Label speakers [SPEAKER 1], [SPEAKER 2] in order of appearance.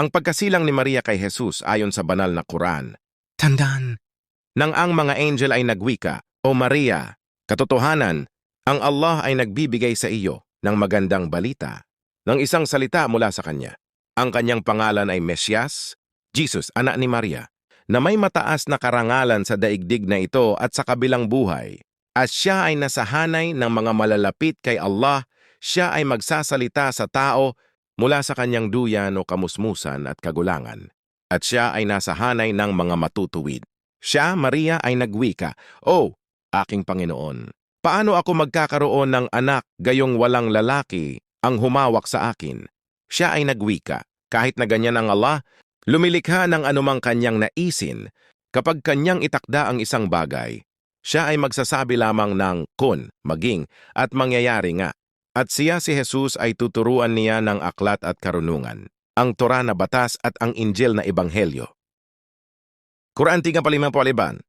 [SPEAKER 1] Ang pagkasilang ni Maria kay Jesus ayon sa banal na Quran. Tandaan, nang ang mga angel ay nagwika, O Maria, katotohanan, ang Allah ay nagbibigay sa iyo ng magandang balita, ng isang salita mula sa Kanya. Ang Kanyang pangalan ay Mesyas, Jesus, anak ni Maria, na may mataas na karangalan sa daigdig na ito at sa kabilang buhay. At siya ay nasahanay ng mga malalapit kay Allah, siya ay magsasalita sa tao mula sa kanyang duyan o kamusmusan at kagulangan. At siya ay nasahanay ng mga matutuwid. Siya, Maria, ay nagwika, O, aking Panginoon, paano ako magkakaroon ng anak gayong walang lalaki ang humawak sa akin? Siya ay nagwika, kahit na ganyan ang Allah, lumilikha ng anumang kanyang naisin, kapag kanyang itakda ang isang bagay, siya ay magsasabi lamang ng kun, maging, at mangyayari nga. At siya si Jesus ay tuturuan niya ng aklat at karunungan, ang Torah na batas at ang Injil na ebanghelyo. Quran 3:5